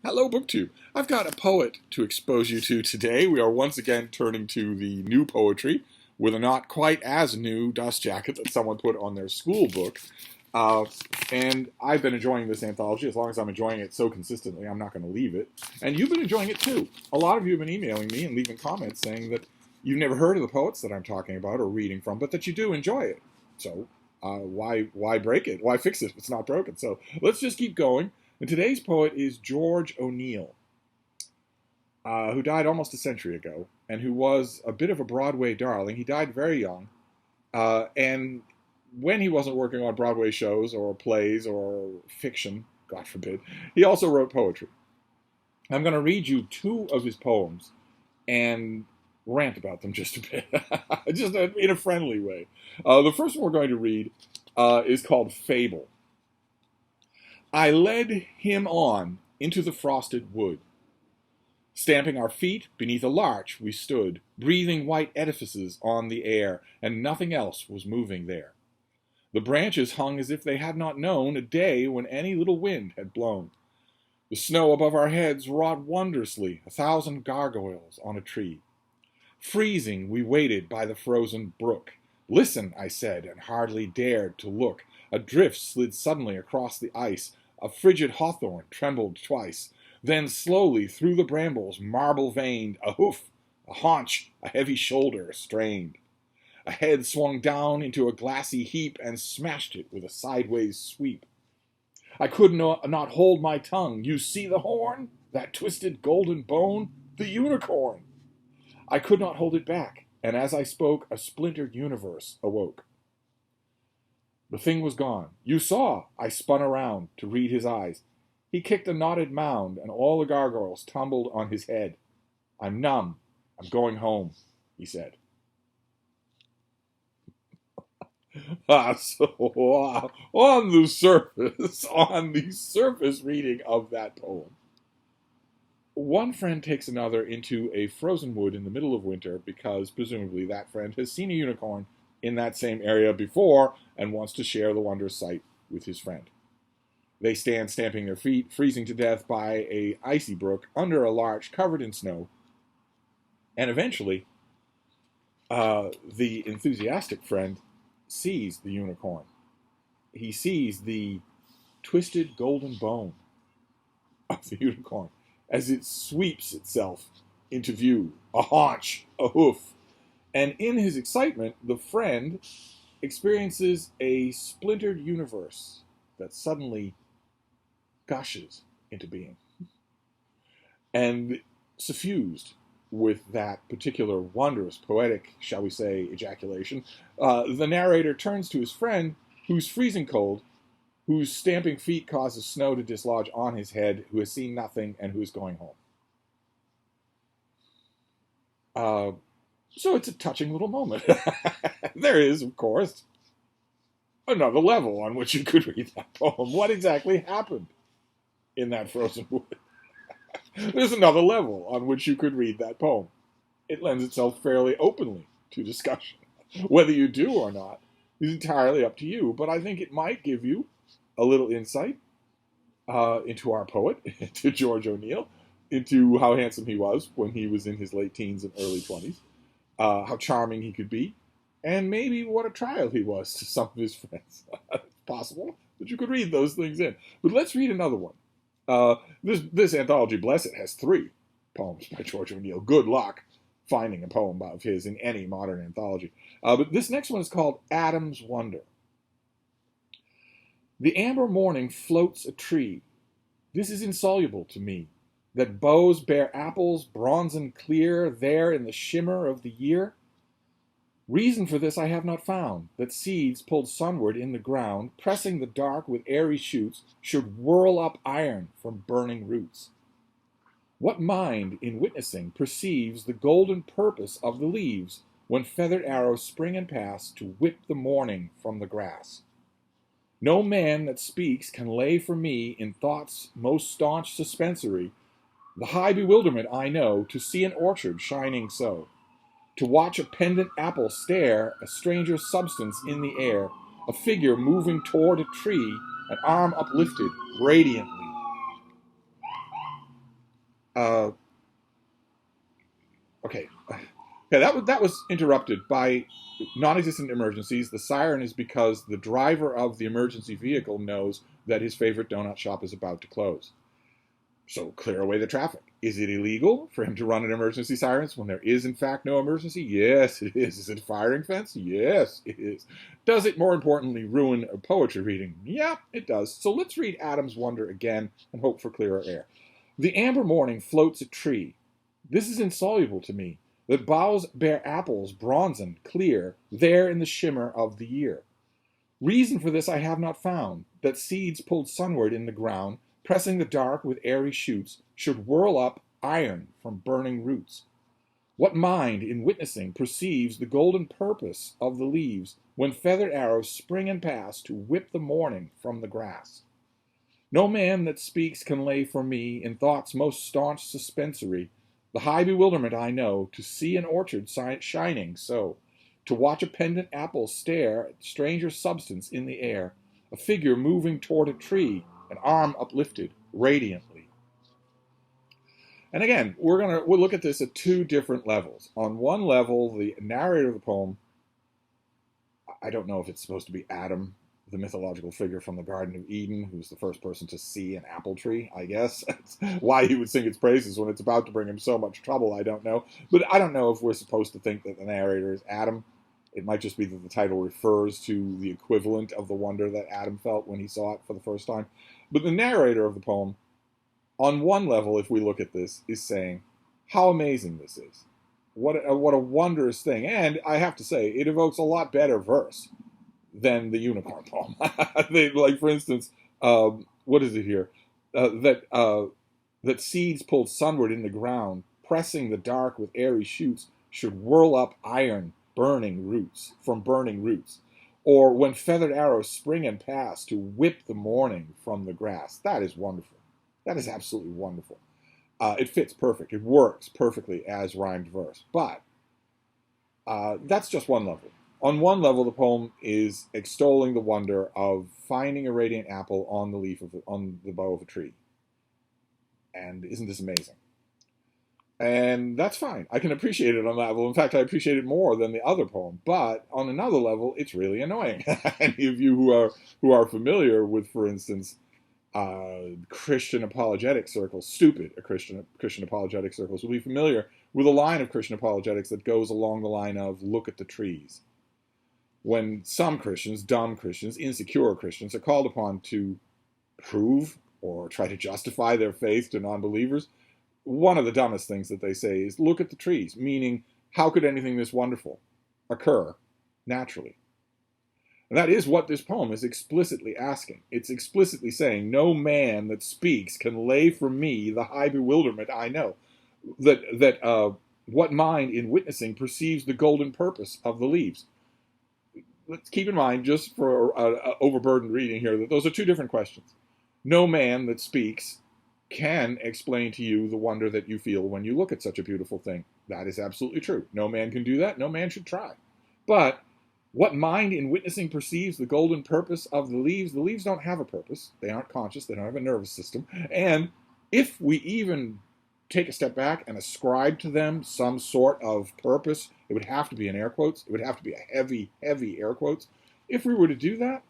Hello, BookTube. I've got a poet to expose you to today. We are once again turning to the new poetry with a not quite as new dust jacket that someone put on their school book. And I've been enjoying this anthology. As long as I'm enjoying it so consistently, I'm not going to leave it. And you've been enjoying it too. A lot of you have been emailing me and leaving comments saying that you've never heard of the poets that I'm talking about or reading from, but that you do enjoy it. So why break it? Why fix it if it's not broken? So let's just keep going. And today's poet is George O'Neill, who died almost a century ago, and who was a bit of a Broadway darling. He died very young, and when he wasn't working on Broadway shows or plays or fiction, God forbid, he also wrote poetry. I'm going to read you two of his poems and rant about them just a bit, just in a friendly way. The first one we're going to read is called Fable. I led him on into the frosted wood. Stamping our feet beneath a larch we stood, breathing white edifices on the air, and nothing else was moving there. The branches hung as if they had not known a day when any little wind had blown. The snow above our heads wrought wondrously 1,000 gargoyles on a tree. Freezing, we waited by the frozen brook. Listen, I said, and hardly dared to look. A drift slid suddenly across the ice. A frigid hawthorn trembled twice. Then slowly through the brambles, marble-veined, a hoof, a haunch, a heavy shoulder strained. A head swung down into a glassy heap and smashed it with a sideways sweep. I could not hold my tongue. You see the horn? That twisted golden bone? The unicorn! I could not hold it back, and as I spoke, a splintered universe awoke. The thing was gone. You saw! I spun around to read his eyes. He kicked a knotted mound, and all the gargoyles tumbled on his head. I'm numb. I'm going home, he said. So on the surface reading of that poem, one friend takes another into a frozen wood in the middle of winter because presumably that friend has seen a unicorn in that same area before and wants to share the wondrous sight with his friend. They stand stamping their feet, freezing to death by a icy brook under a larch covered in snow, and eventually the enthusiastic friend sees the unicorn. He sees the twisted golden bone of the unicorn as it sweeps itself into view, a haunch, a hoof. And in his excitement, the friend experiences a splintered universe that suddenly gushes into being. And suffused with that particular wondrous, poetic, shall we say, ejaculation, the narrator turns to his friend, who's freezing cold, whose stamping feet causes snow to dislodge on his head, who has seen nothing, and who is going home. So it's a touching little moment. There is, of course, another level on which you could read that poem. What exactly happened in that frozen wood? There's another level on which you could read that poem. It lends itself fairly openly to discussion. Whether you do or not is entirely up to you, but I think it might give you a little insight into our poet, into George O'Neill, into how handsome he was when he was in his late teens and early 20s, how charming he could be, and maybe what a trial he was to some of his friends. It's possible that you could read those things in. But let's read another one. This anthology, bless it, has 3 poems by George O'Neill. Good luck finding a poem of his in any modern anthology. But this next one is called Adam's Wonder. The amber morning floats a tree. This is insoluble to me, that boughs bear apples bronzen clear there in the shimmer of the year. Reason for this I have not found, that seeds pulled sunward in the ground, pressing the dark with airy shoots, should whirl up iron from burning roots. What mind, in witnessing, perceives the golden purpose of the leaves, when feathered arrows spring and pass to whip the morning from the grass? No man that speaks can lay for me, in thought's most staunch suspensory, the high bewilderment I know to see an orchard shining so, to watch a pendant apple stare, a stranger substance in the air, a figure moving toward a tree, an arm uplifted radiantly. Uh, okay. Okay, that was interrupted by non-existent emergencies. The siren is because the driver of the emergency vehicle knows that his favorite donut shop is about to close. So clear away the traffic. Is it illegal for him to run an emergency sirens when there is in fact no emergency? Yes, it is. Is it a firing fence? Yes, it is. Does it, more importantly, ruin a poetry reading? Yeah, it does. So let's read Adam's Wonder again and hope for clearer air. The amber morning floats a tree. This is insoluble to me. The boughs bear apples, bronzen, clear, there in the shimmer of the year. Reason for this I have not found, that seeds pulled sunward in the ground, pressing the dark with airy shoots, should whirl up iron from burning roots. What mind, in witnessing, perceives the golden purpose of the leaves, when feathered arrows spring and pass to whip the morning from the grass? No man that speaks can lay for me, in thoughts most staunch suspensory, the high bewilderment I know, to see an orchard shining so, to watch a pendant apple stare at stranger substance in the air, a figure moving toward a tree, an arm uplifted, radiantly. And again, we'll look at this at two different levels. On one level, the narrator of the poem, I don't know if it's supposed to be Adam, the mythological figure from the Garden of Eden, who's the first person to see an apple tree, I guess. Why he would sing its praises when it's about to bring him so much trouble, I don't know. But I don't know if we're supposed to think that the narrator is Adam. It might just be that the title refers to the equivalent of the wonder that Adam felt when he saw it for the first time. But the narrator of the poem, on one level, if we look at this, is saying, how amazing this is. What a wondrous thing. And I have to say, it evokes a lot better verse than the unicorn poem. Like, for instance, what is it here? That seeds pulled sunward in the ground, pressing the dark with airy shoots, should whirl up iron burning roots from burning roots. Or when feathered arrows spring and pass to whip the morning from the grass. That is wonderful. That is absolutely wonderful. It fits perfect. It works perfectly as rhymed verse. But that's just one level. On one level, the poem is extolling the wonder of finding a radiant apple on the bough of a tree. And isn't this amazing? And that's fine. I can appreciate it on that level. In fact, I appreciate it more than the other poem. But on another level, it's really annoying. Any of you who are familiar with, for instance, Christian apologetic circles, Christian apologetic circles, will be familiar with a line of Christian apologetics that goes along the line of, look at the trees. When some Christians, dumb Christians, insecure Christians, are called upon to prove or try to justify their faith to non-believers, one of the dumbest things that they say is, look at the trees, meaning, how could anything this wonderful occur naturally? And that is what this poem is explicitly asking. It's explicitly saying, no man that speaks can lay for me the high bewilderment I know. That what mind in witnessing perceives the golden purpose of the leaves. Let's keep in mind, just for overburdened reading here, that those are two different questions. No man that speaks can explain to you the wonder that you feel when you look at such a beautiful thing. That is absolutely true. No man can do that. No man should try. But what mind in witnessing perceives the golden purpose of the leaves? The leaves don't have a purpose. They aren't conscious. They don't have a nervous system. And if we even take a step back and ascribe to them some sort of purpose, it would have to be in air quotes. It would have to be a heavy, heavy air quotes. If we were to do that,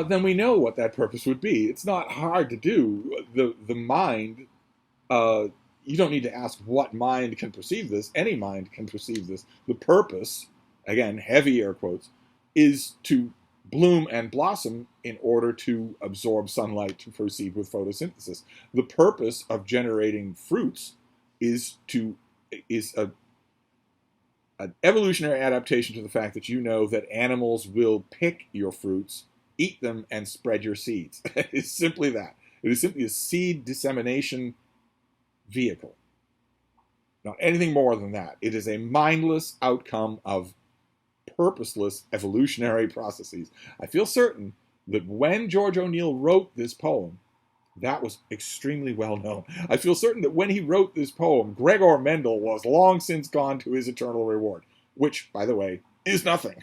then we know what that purpose would be. It's not hard to do. The mind, you don't need to ask what mind can perceive this. Any mind can perceive this. The purpose, again, heavy air quotes, is to bloom and blossom in order to absorb sunlight to proceed with photosynthesis. The purpose of generating fruits is an evolutionary adaptation to the fact that you know that animals will pick your fruits, eat them, and spread your seeds. It's simply that. It is simply a seed dissemination vehicle. Not anything more than that. It is a mindless outcome of purposeless evolutionary processes. I feel certain that when George O'Neill wrote this poem, that was extremely well known. I feel certain that when he wrote this poem, Gregor Mendel was long since gone to his eternal reward, which, by the way, is nothing.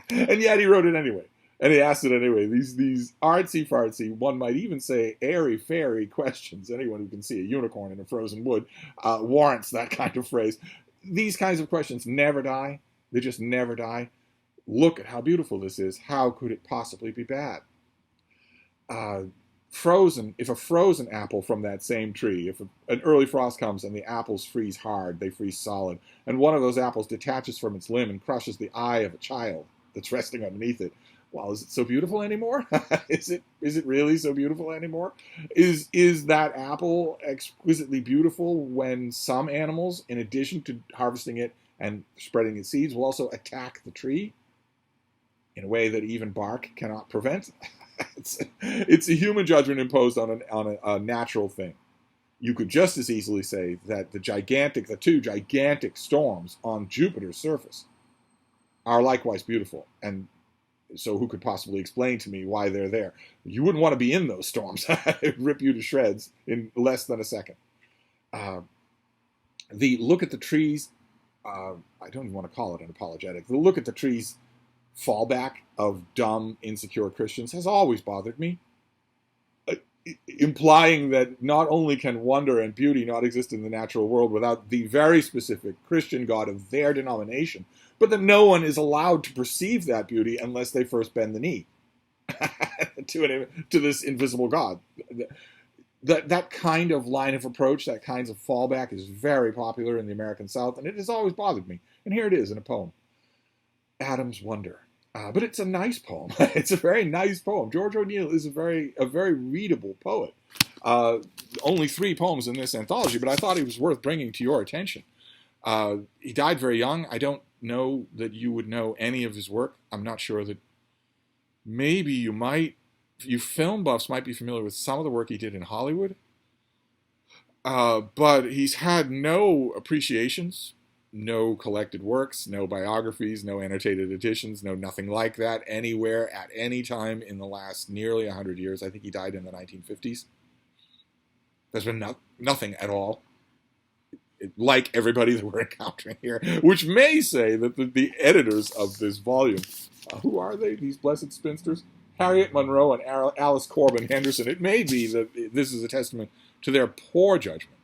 And yet he wrote it anyway. And he asked it anyway. These artsy fartsy, one might even say airy fairy questions. Anyone who can see a unicorn in a frozen wood warrants that kind of phrase. These kinds of questions never die. They just never die. Look at how beautiful this is. How could it possibly be bad? If a frozen apple from that same tree, if an early frost comes and the apples freeze hard, they freeze solid, and one of those apples detaches from its limb and crushes the eye of a child that's resting underneath it, well, is it so beautiful anymore? Is it really so beautiful anymore? Is that apple exquisitely beautiful when some animals, in addition to harvesting it and spreading its seeds, will also attack the tree in a way that even bark cannot prevent? It's a human judgment imposed on a natural thing. You could just as easily say that the two gigantic storms on Jupiter's surface are likewise beautiful. And so who could possibly explain to me why they're there? You wouldn't want to be in those storms. It'd rip you to shreds in less than a second. The look at the trees, I don't even want to call it an apologetic. The look at the trees fallback of dumb, insecure Christians has always bothered me, implying that not only can wonder and beauty not exist in the natural world without the very specific Christian God of their denomination, but that no one is allowed to perceive that beauty unless they first bend the knee to this invisible God. That kind of line of approach, that kinds of fallback is very popular in the American South, and it has always bothered me. And here it is in a poem. Adam's Wonder. But it's a nice poem. It's a very nice poem. George O'Neill is a very readable poet. Only 3 poems in this anthology, but I thought he was worth bringing to your attention. He died very young. I don't know that you would know any of his work. I'm not sure that maybe you might. You film buffs might be familiar with some of the work he did in Hollywood. But he's had no appreciations, no collected works, no biographies, no annotated editions, no nothing like that anywhere at any time in the last nearly 100 years. I think he died in the 1950s. There's been nothing at all, like everybody that we're encountering here, which may say that the editors of this volume, who are they, these blessed spinsters? Harriet Monroe and Alice Corbin Henderson. It may be that this is a testament to their poor judgment,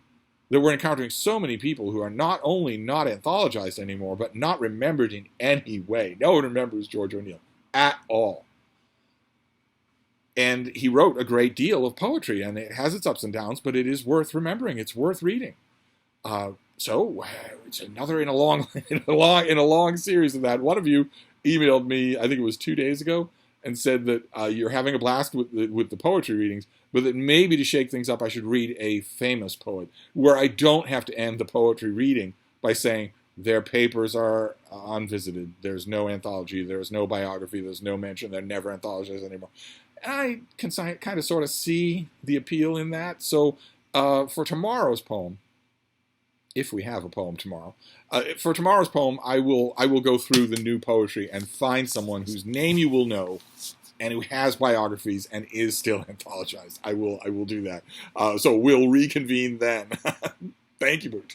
that we're encountering so many people who are not only not anthologized anymore, but not remembered in any way. No one remembers George O'Neill at all. And he wrote a great deal of poetry, and it has its ups and downs, but it is worth remembering. It's worth reading. So it's another in a long series of that. One of you emailed me, I think it was 2 days ago, and said that you're having a blast with the poetry readings, but that maybe to shake things up, I should read a famous poet, where I don't have to end the poetry reading by saying their papers are unvisited, there's no anthology, there's no biography, there's no mention, they're never anthologized anymore. And I can kind of sort of see the appeal in that. So for tomorrow's poem, if we have a poem tomorrow, for tomorrow's poem, I will go through the new poetry and find someone whose name you will know and who has biographies and is still anthologized. I will do that. So we'll reconvene then. Thank you, Bert.